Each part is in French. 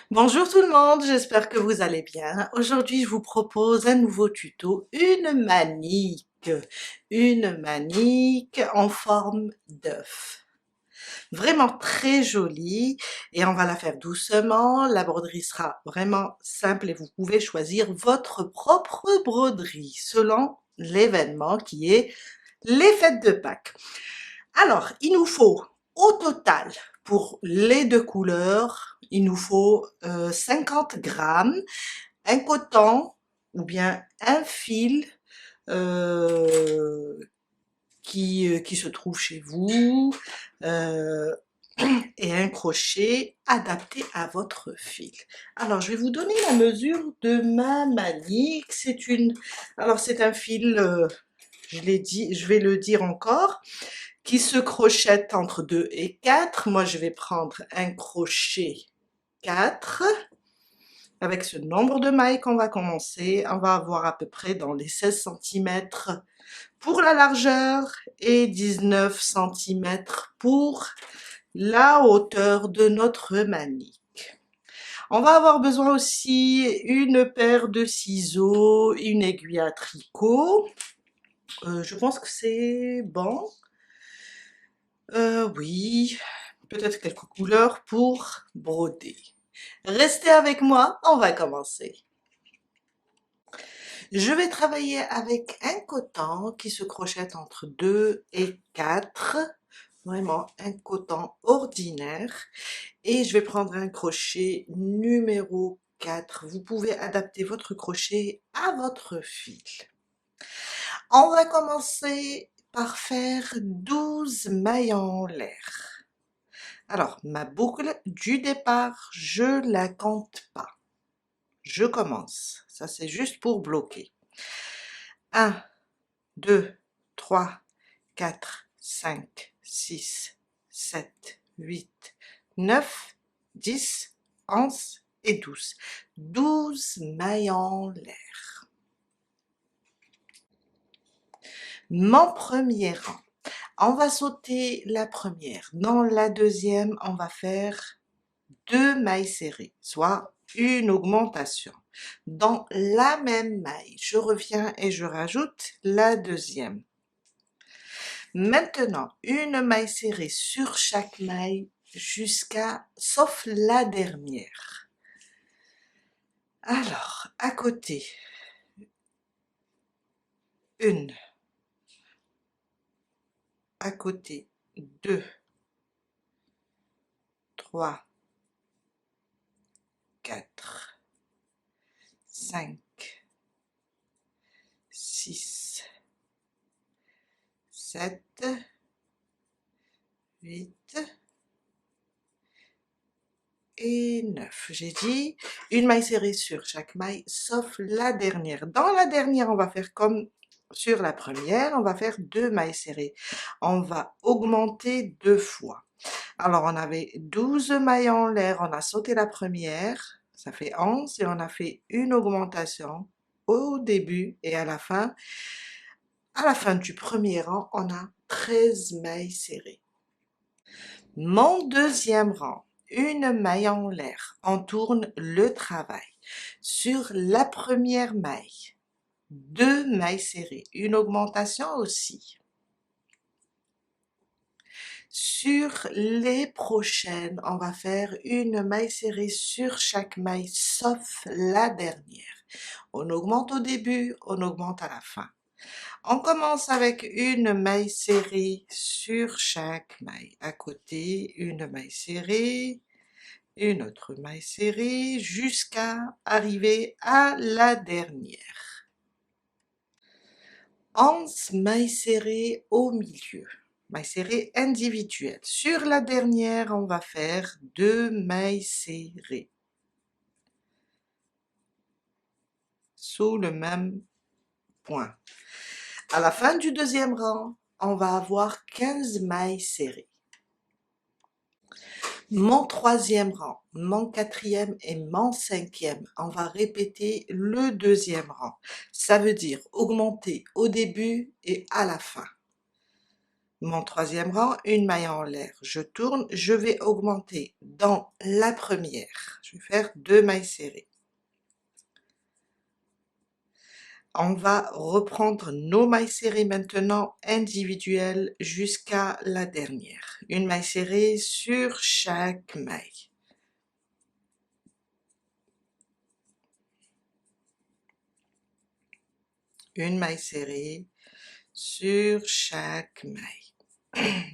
Bonjour tout le monde, j'espère que vous allez bien. Aujourd'hui, je vous propose un nouveau tuto, une manique en forme d'œuf. Vraiment très jolie et on va la faire doucement. La broderie sera vraiment simple et vous pouvez choisir votre propre broderie selon l'événement qui est les fêtes de Pâques. Alors, il nous faut au total, pour les deux couleurs, il nous faut 50 grammes, un coton ou bien un fil euh, qui se trouve chez vous euh, et un crochet adapté à votre fil. Alors, je vais vous donner la mesure de ma manique. C'est un fil, je l'ai dit, je vais le dire encore, qui se crochette entre 2 et 4. Moi, je vais prendre un crochet 4. Avec ce nombre de mailles qu'on va commencer, on va avoir à peu près dans les 16 cm pour la largeur et 19 cm pour la hauteur de notre manique. On va avoir besoin aussi une paire de ciseaux, une aiguille à tricot. Je pense que c'est bon. Oui, peut-être quelques couleurs pour broder. Restez avec moi, on va commencer. Je vais travailler avec un coton qui se crochette entre 2 et 4, vraiment un coton ordinaire. Et je vais prendre un crochet numéro 4. Vous pouvez adapter votre crochet à votre fil. On va commencer par faire 12 mailles en l'air. Alors, ma boucle du départ, je la compte pas. Je commence. Ça, c'est juste pour bloquer. 1, 2, 3, 4, 5, 6, 7, 8, 9, 10, 11 et 12. 12 mailles en l'air. Mon premier rang. On va sauter la première. Dans la deuxième, on va faire 2 mailles serrées, soit une augmentation. Dans la même maille, je reviens et je rajoute la deuxième. Maintenant, une maille serrée sur chaque maille sauf la dernière. Alors, à côté, une, à côté, 2, 3, 4, 5, 6, 7, 8 et 9. J'ai dit une maille serrée sur chaque maille, sauf la dernière. Dans la dernière, on va faire comme sur la première, on va faire 2 mailles serrées. On va augmenter 2 fois. Alors, on avait 12 mailles en l'air, on a sauté la première, ça fait 11, et on a fait une augmentation au début et à la fin. À la fin du premier rang, on a 13 mailles serrées. Mon deuxième rang, une maille en l'air, on tourne le travail. Sur la première maille, 2 mailles serrées, une augmentation aussi. Sur les prochaines, on va faire une maille serrée sur chaque maille, sauf la dernière. On augmente au début, on augmente à la fin. On commence avec une maille serrée sur chaque maille. À côté, une maille serrée, une autre maille serrée, jusqu'à arriver à la dernière. 11 mailles serrées au milieu. Mailles serrées individuelles. Sur la dernière, on va faire 2 mailles serrées. Sous le même point. À la fin du deuxième rang, on va avoir 15 mailles serrées. Mon troisième rang, mon quatrième et mon cinquième, on va répéter le deuxième rang. Ça veut dire augmenter au début et à la fin. Mon troisième rang, une maille en l'air. Je tourne, je vais augmenter dans la première. Je vais faire 2 mailles serrées. On va reprendre nos mailles serrées maintenant individuelles jusqu'à la dernière. Une maille serrée sur chaque maille. Une maille serrée sur chaque maille.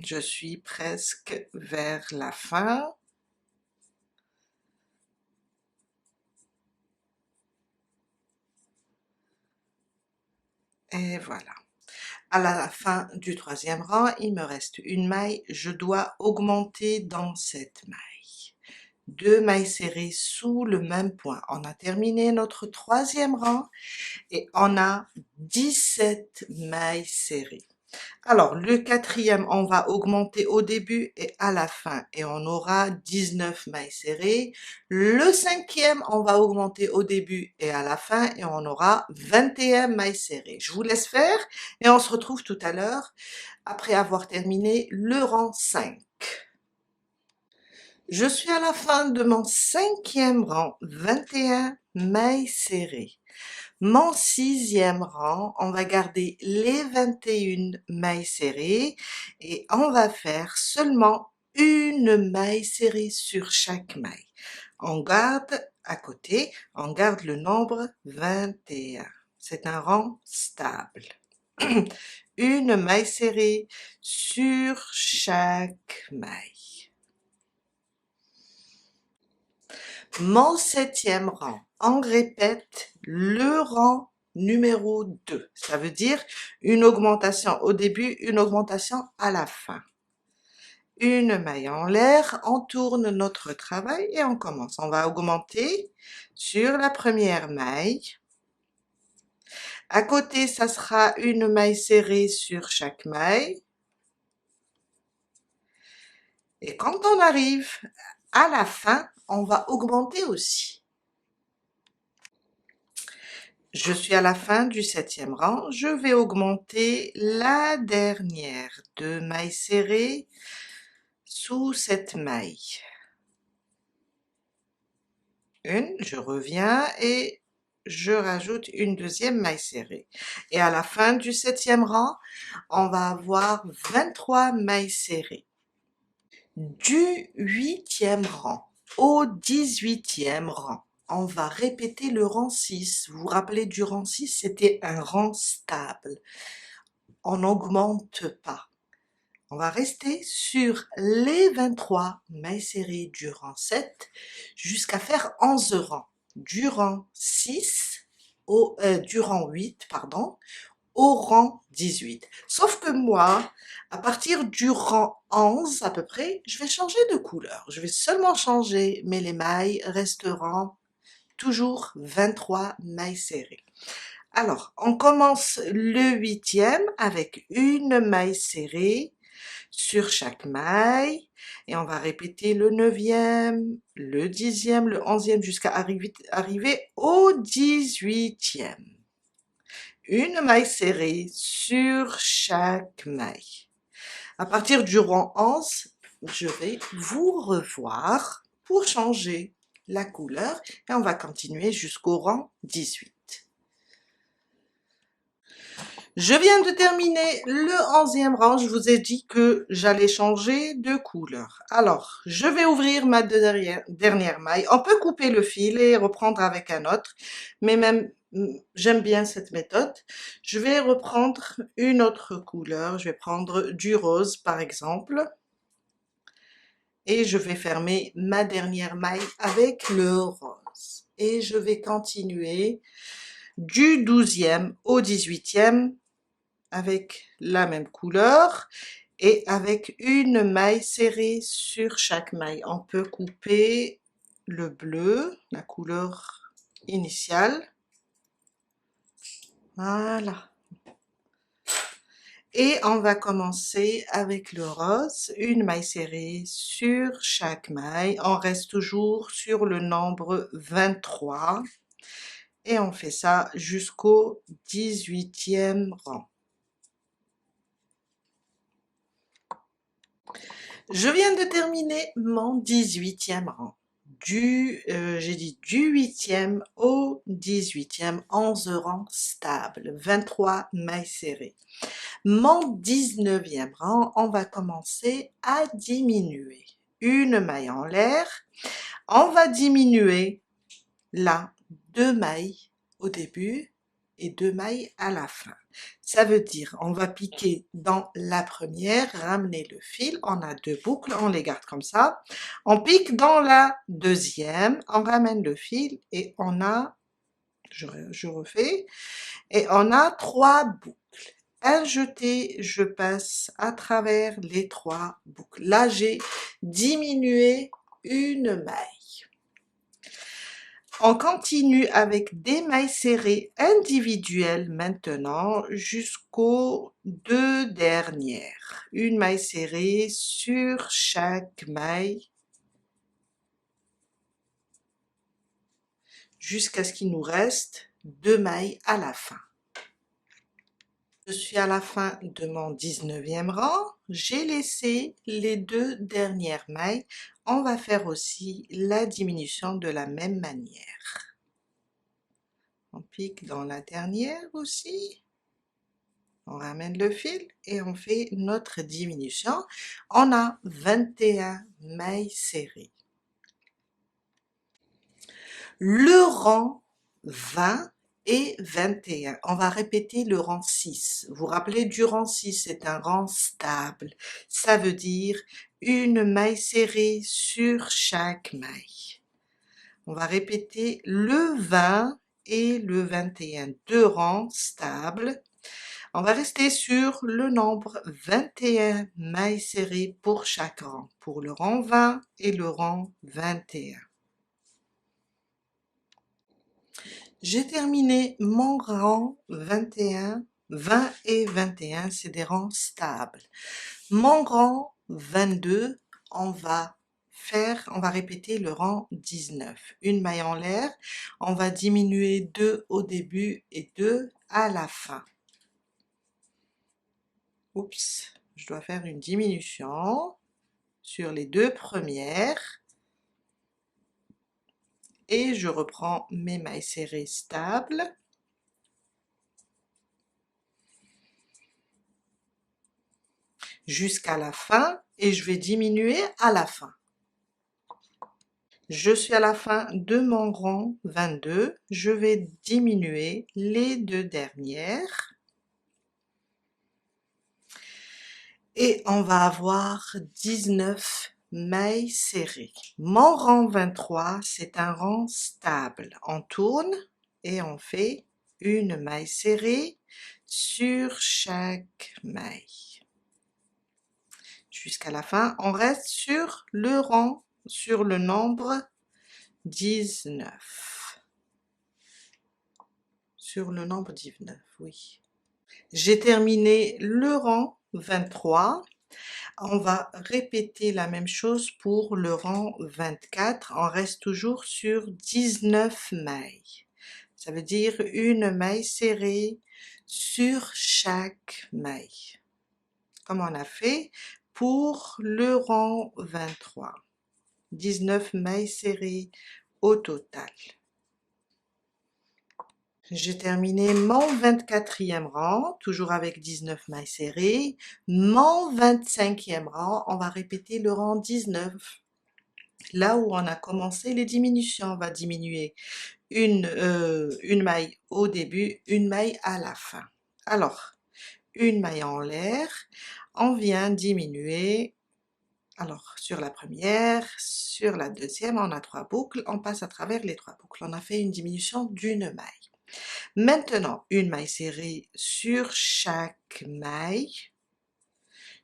Je suis presque vers la fin. Et voilà. À la fin du troisième rang, il me reste une maille. Je dois augmenter dans cette maille. 2 mailles serrées sous le même point. On a terminé notre troisième rang et on a 17 mailles serrées. Alors, le quatrième, on va augmenter au début et à la fin et on aura 19 mailles serrées. Le cinquième, on va augmenter au début et à la fin et on aura 21 mailles serrées. Je vous laisse faire et on se retrouve tout à l'heure après avoir terminé le rang 5. Je suis à la fin de mon cinquième rang, 21 mailles serrées. Mon sixième rang, on va garder les 21 mailles serrées et on va faire seulement une maille serrée sur chaque maille. On garde à côté, on garde le nombre 21. C'est un rang stable. Une maille serrée sur chaque maille. Mon septième rang, on répète le rang numéro 2. Ça veut dire une augmentation au début, une augmentation à la fin. Une maille en l'air, on tourne notre travail et on commence. On va augmenter sur la première maille. À côté, ça sera une maille serrée sur chaque maille. Et quand on arrive à la fin, on va augmenter aussi. Je suis à la fin du septième rang, je vais augmenter la dernière 2 mailles serrées sous cette maille. Une, je reviens et je rajoute une deuxième maille serrée. Et à la fin du septième rang, on va avoir 23 mailles serrées. Du huitième rang au 18e rang, on va répéter le rang 6. Vous vous rappelez du rang 6, c'était un rang stable. On n'augmente pas. On va rester sur les 23 mailles serrées du rang 7 jusqu'à faire 11 rangs. Du rang 6 du rang 8, pardon, au rang 18. Sauf que moi, à partir du rang 11 à peu près, je vais changer de couleur. Je vais seulement changer, mais les mailles resteront toujours 23 mailles serrées. Alors, on commence le huitième avec une maille serrée sur chaque maille et on va répéter le neuvième, le dixième, le onzième jusqu'à arriver au 18e. Une maille serrée sur chaque maille. À partir du rang 11, je vais vous revoir pour changer la couleur et on va continuer jusqu'au rang 18. Je viens de terminer le 11e rang. Je vous ai dit que j'allais changer de couleur. Alors, je vais ouvrir ma dernière maille. On peut couper le fil et reprendre avec un autre, mais même j'aime bien cette méthode. Je vais reprendre une autre couleur. Je vais prendre du rose par exemple. Et je vais fermer ma dernière maille avec le rose. Et je vais continuer du 12e au 18e avec la même couleur et avec une maille serrée sur chaque maille. On peut couper le bleu, la couleur initiale. Voilà. Et on va commencer avec le rose, une maille serrée sur chaque maille. On reste toujours sur le nombre 23 et on fait ça jusqu'au 18e rang. Je viens de terminer mon 18e rang. J'ai dit du 8e au 18e, 11 rangs stables, 23 mailles serrées. Mon 19e rang, on va commencer à diminuer. Une maille en l'air, on va diminuer là 2 mailles au début et 2 mailles à la fin. Ça veut dire on va piquer dans la première, ramener le fil, on a 2 boucles, on les garde comme ça. On pique dans la deuxième, on ramène le fil et on a, je refais, et on a 3 boucles. Un jeté, je passe à travers les 3 boucles. Là, j'ai diminué une maille. On continue avec des mailles serrées individuelles maintenant jusqu'aux 2 dernières. Une maille serrée sur chaque maille jusqu'à ce qu'il nous reste 2 mailles à la fin. Je suis à la fin de mon 19e rang. J'ai laissé les 2 dernières mailles. On va faire aussi la diminution de la même manière. On pique dans la dernière aussi. On ramène le fil et on fait notre diminution. On a 21 mailles serrées. Le rang 20 et 21. On va répéter le rang 6. Vous vous rappelez du rang 6, c'est un rang stable. Ça veut dire une maille serrée sur chaque maille. On va répéter le 20 et le 21. 2 rangs stables. On va rester sur le nombre 21 mailles serrées pour chaque rang, pour le rang 20 et le rang 21. J'ai terminé mon rang 21, 20 et 21, c'est des rangs stables. Mon rang 22, on va répéter le rang 19. Une maille en l'air, on va diminuer 2 au début et 2 à la fin. Oups, je dois faire une diminution sur les 2 premières. Et je reprends mes mailles serrées stables. Jusqu'à la fin et je vais diminuer à la fin. Je suis à la fin de mon rang 22. Je vais diminuer les 2 dernières. Et on va avoir 19 mailles serrées. Mon rang 23, c'est un rang stable. On tourne et on fait une maille serrée sur chaque maille. Jusqu'à la fin, on reste sur le rang, sur le nombre 19. Sur le nombre 19, oui. J'ai terminé le rang 23. On va répéter la même chose pour le rang 24. On reste toujours sur 19 mailles. Ça veut dire une maille serrée sur chaque maille. Comme on a fait pour le rang 23. 19 mailles serrées au total. J'ai terminé mon 24e rang, toujours avec 19 mailles serrées. Mon 25e rang, on va répéter le rang 19. Là où on a commencé les diminutions, on va diminuer une maille au début, une maille à la fin. Alors, une maille en l'air, on vient diminuer. Alors, sur la première, sur la deuxième, on a 3 boucles, on passe à travers les 3 boucles. On a fait une diminution d'une maille. Maintenant, une maille serrée sur chaque maille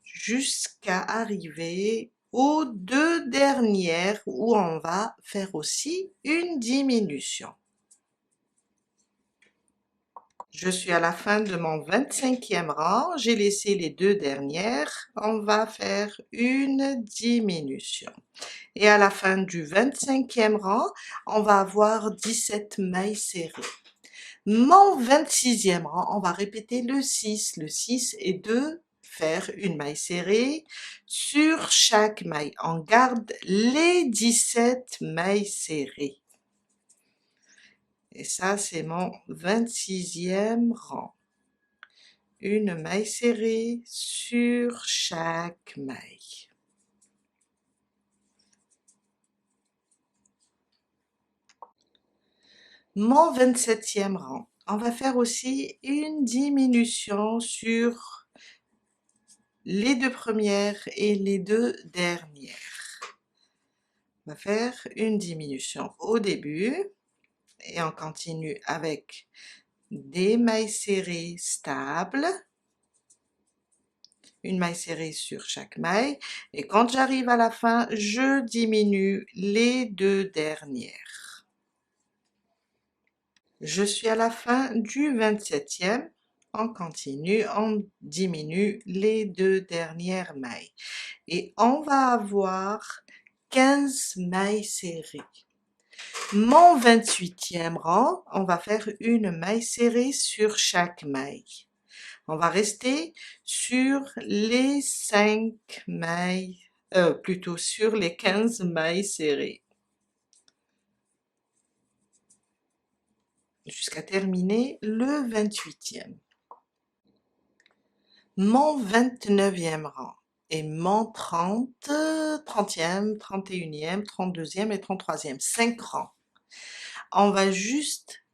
jusqu'à arriver aux 2 dernières où on va faire aussi une diminution. Je suis à la fin de mon 25e rang, j'ai laissé les 2 dernières, on va faire une diminution. Et à la fin du 25e rang, on va avoir 17 mailles serrées. Mon 26e rang, on va répéter le 6. Le 6 est 2 faire une maille serrée sur chaque maille. On garde les 17 mailles serrées. Et ça, c'est mon 26e rang. Une maille serrée sur chaque maille. Mon 27e rang. On va faire aussi une diminution sur les deux premières et les deux dernières. On va faire une diminution au début et on continue avec des mailles serrées stables, une maille serrée sur chaque maille, et quand j'arrive à la fin, je diminue les deux dernières. Je suis à la fin du 27e, on continue, on diminue les deux dernières mailles et on va avoir 15 mailles serrées. Mon 28e rang, on va faire une maille serrée sur chaque maille. On va rester sur les 5 mailles, plutôt sur les 15 mailles serrées. Jusqu'à terminer le 28e. Mon 29e rang et mon 30e, 31e, 32e et 33e, 5 rangs. On va juste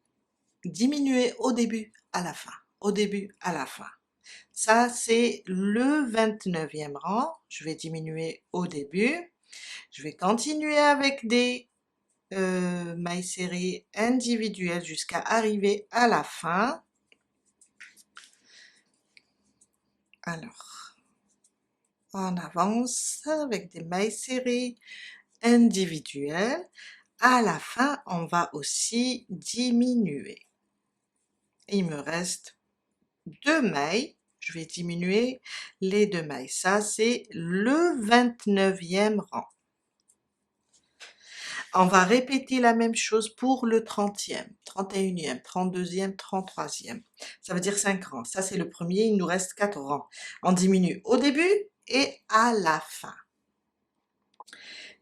diminuer au début, à la fin, au début, à la fin. Ça, c'est le 29e rang. Je vais diminuer au début. Je vais continuer avec des mailles serrées individuelles jusqu'à arriver à la fin. Alors, on avance avec des mailles serrées individuelles. À la fin, on va aussi diminuer. Il me reste 2 mailles. Je vais diminuer les 2 mailles. Ça, c'est le 29e rang. On va répéter la même chose pour le 30e, 31e, 32e, 33e. Ça veut dire 5 rangs. Ça, c'est le premier. Il nous reste 4 rangs. On diminue au début et à la fin.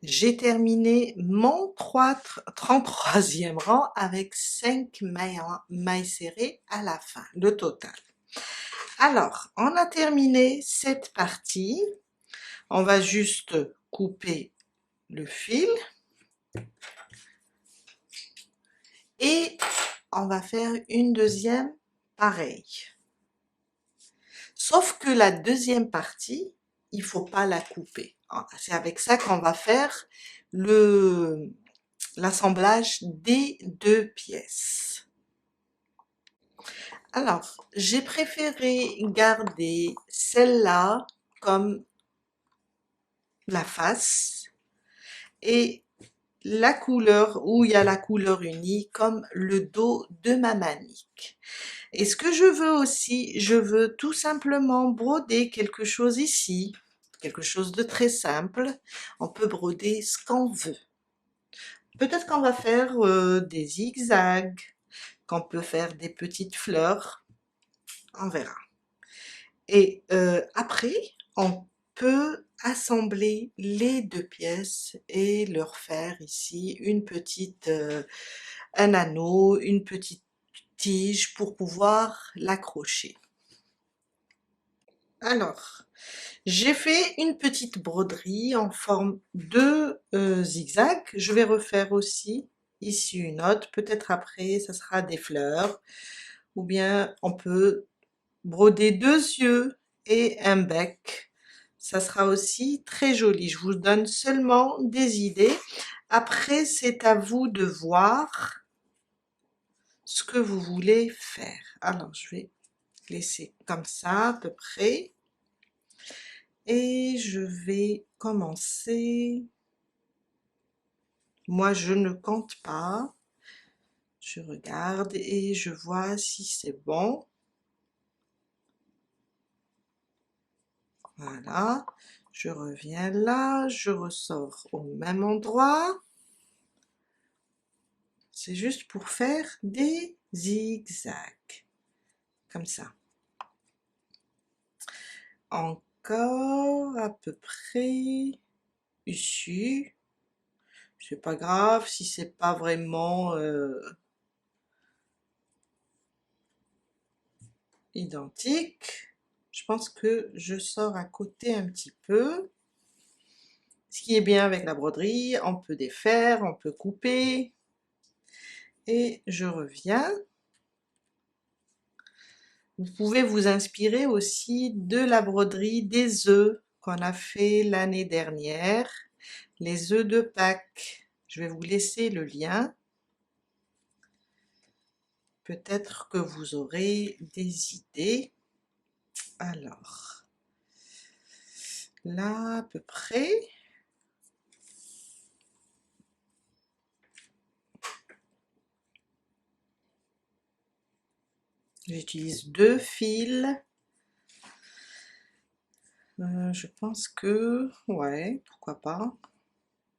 J'ai terminé mon 33e rang avec 5 mailles serrées à la fin, le total. Alors, on a terminé cette partie. On va juste couper le fil et on va faire une deuxième pareille. Sauf que la deuxième partie, il faut pas la couper. C'est avec ça qu'on va faire l'assemblage des deux pièces. Alors, j'ai préféré garder celle-là comme la face et la couleur où il y a la couleur unie comme le dos de ma manique. Et ce que je veux aussi, je veux tout simplement broder quelque chose ici, quelque chose de très simple. On peut broder ce qu'on veut. Peut-être qu'on va faire des zigzags, qu'on peut faire des petites fleurs, on verra. Et après, on peut assembler les deux pièces et leur faire ici une petite, un anneau, une petite tige pour pouvoir l'accrocher. Alors, j'ai fait une petite broderie en forme de zigzag. Je vais refaire aussi ici une autre. Peut-être après, ça sera des fleurs. Ou bien on peut broder 2 yeux et un bec. Ça sera aussi très joli. Je vous donne seulement des idées. Après, c'est à vous de voir ce que vous voulez faire. Alors, je vais laisser comme ça à peu près. Et je vais commencer. Moi, je ne compte pas. Je regarde et je vois si c'est bon. Voilà. Je reviens là, je ressors au même endroit. C'est juste pour faire des zigzags. Comme ça. encore à peu près ici. C'est pas grave si c'est pas vraiment identique. Je pense que je sors à côté un petit peu. Ce qui est bien avec la broderie, on peut défaire, on peut couper. Et je reviens. Vous pouvez vous inspirer aussi de la broderie des œufs qu'on a fait l'année dernière, les œufs de Pâques. Je vais vous laisser le lien. Peut-être que vous aurez des idées. Alors, là à peu près. J'utilise 2 fils. Je pense que, ouais, pourquoi pas.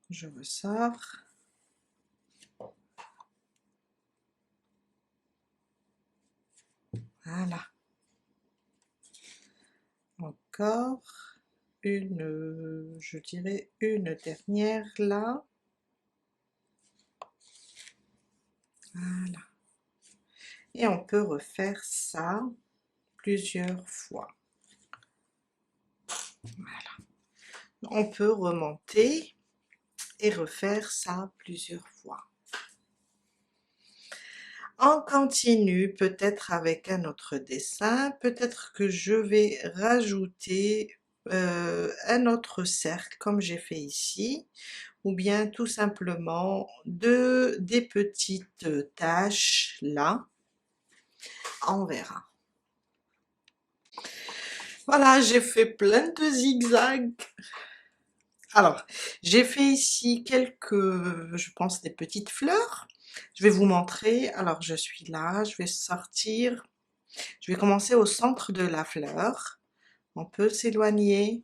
Je ressors. Voilà. Encore une, je dirais une dernière là. Voilà. Et on peut refaire ça plusieurs fois. Voilà. On peut remonter et refaire ça plusieurs fois. On continue peut-être avec un autre dessin, peut-être que je vais rajouter un autre cercle comme j'ai fait ici, ou bien tout simplement des petites taches là, on verra. Voilà, j'ai fait plein de zigzags. Alors, j'ai fait ici quelques, je pense, des petites fleurs. Je vais vous montrer. Alors, je suis là, je vais sortir. Je vais commencer au centre de la fleur. On peut s'éloigner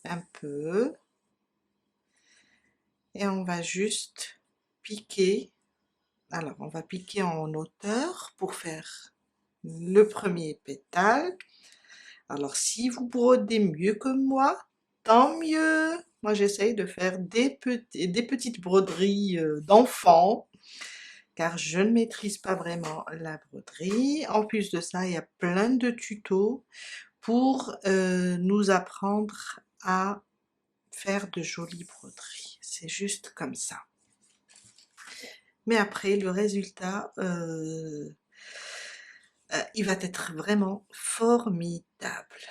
un peu. Et on va juste piquer. Alors, on va piquer en hauteur pour faire le premier pétale. Alors, si vous brodez mieux que moi, tant mieux. Moi, j'essaye de faire des petites broderies d'enfants, car je ne maîtrise pas vraiment la broderie. En plus de ça, il y a plein de tutos pour nous apprendre à faire de jolies broderies. C'est juste comme ça. Mais après, le résultat, il va être vraiment formidable.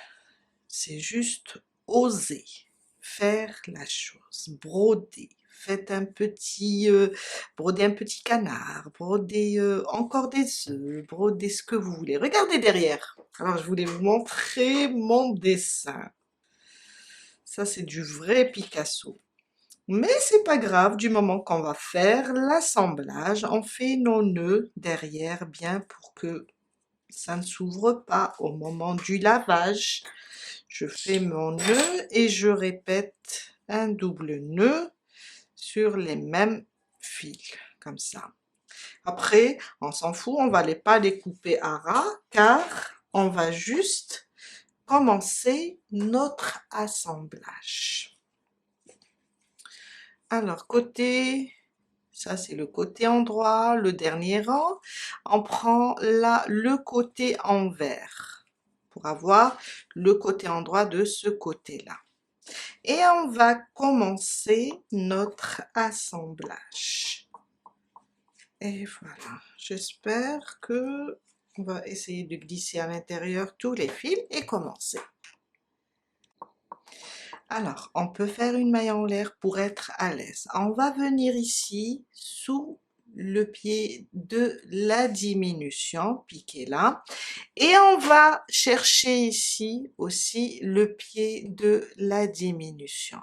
C'est juste oser faire la chose, broder. Faites un petit, broder un petit canard, broder encore des œufs, broder ce que vous voulez. Regardez derrière. Alors, je voulais vous montrer mon dessin. Ça, c'est du vrai Picasso. Mais c'est pas grave, du moment qu'on va faire l'assemblage, on fait nos nœuds derrière bien pour que ça ne s'ouvre pas au moment du lavage. Je fais mon nœud et je répète un double nœud sur les mêmes fils, comme ça. Après, on s'en fout, on va pas les couper à ras, car on va juste commencer notre assemblage. Alors, ça c'est le côté endroit, le dernier rang. On prend là le côté envers pour avoir le côté endroit de ce côté-là. Et on va commencer notre assemblage. Et voilà, j'espère que on va essayer de glisser à l'intérieur tous les fils et commencer. Alors, on peut faire une maille en l'air pour être à l'aise. On va venir ici sous le pied de la diminution, piquer là, et on va chercher ici aussi le pied de la diminution.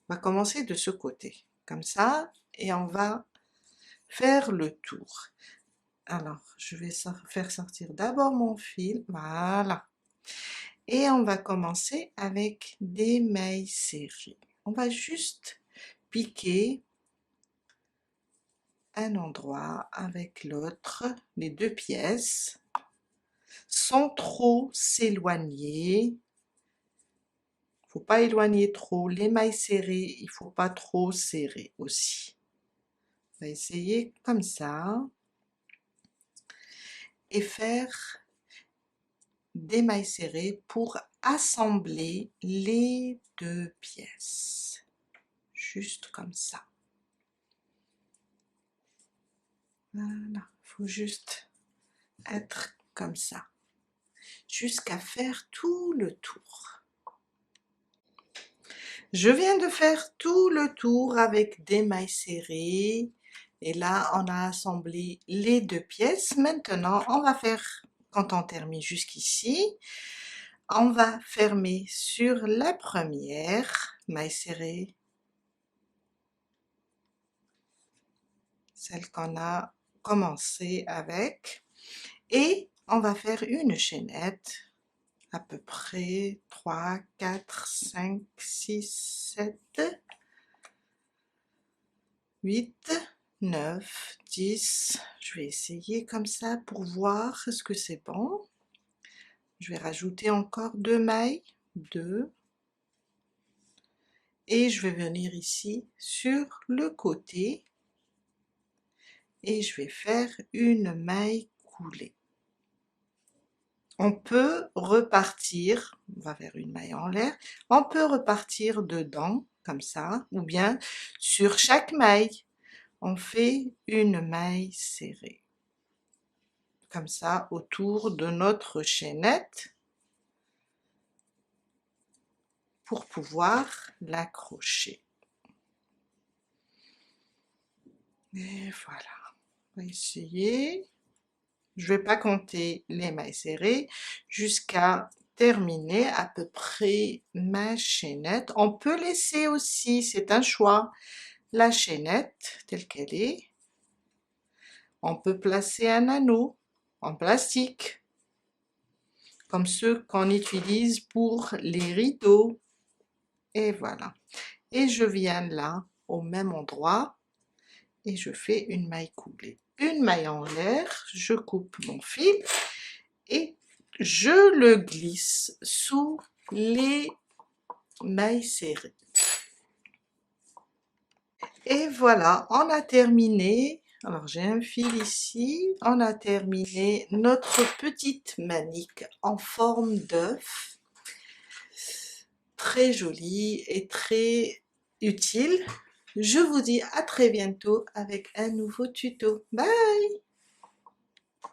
On va commencer de ce côté, comme ça, et on va faire le tour. Alors, je vais faire sortir d'abord mon fil, voilà. Et on va commencer avec des mailles serrées. On va juste piquer un endroit avec l'autre, les deux pièces, sans trop s'éloigner. faut pas éloigner trop. Les mailles serrées, il faut pas trop serrer aussi. On va essayer comme ça et faire des mailles serrées pour assembler les deux pièces. Juste comme ça. Voilà, faut juste être comme ça, jusqu'à faire tout le tour. Je viens de faire tout le tour avec des mailles serrées et là on a assemblé les deux pièces. Maintenant on va faire, quand on termine jusqu'ici, on va fermer sur la première maille serrée, celle qu'on a commencé avec, et on va faire une chaînette à peu près 3, 4, 5, 6, 7, 8, 9, 10. Je vais essayer comme ça pour voir est-ce que c'est bon. Je vais rajouter encore 2 mailles, 2, et je vais venir ici sur le côté et je vais faire une maille coulée. On peut repartir, on va faire une maille en l'air, on peut repartir dedans comme ça, ou bien sur chaque maille on fait une maille serrée comme ça autour de notre chaînette pour pouvoir l'accrocher. Et voilà, on va essayer. Je vais pas compter les mailles serrées jusqu'à terminer à peu près ma chaînette. On peut laisser aussi, c'est un choix, la chaînette telle qu'elle est. On peut placer un anneau en plastique, comme ceux qu'on utilise pour les rideaux. Et voilà. Et je viens là, au même endroit, et je fais une maille coulée. Une maille en l'air, je coupe mon fil et je le glisse sous les mailles serrées. Et voilà, on a terminé. Alors j'ai un fil ici, on a terminé notre petite manique en forme d'œuf. Très jolie et très utile. Je vous dis à très bientôt avec un nouveau tuto. Bye!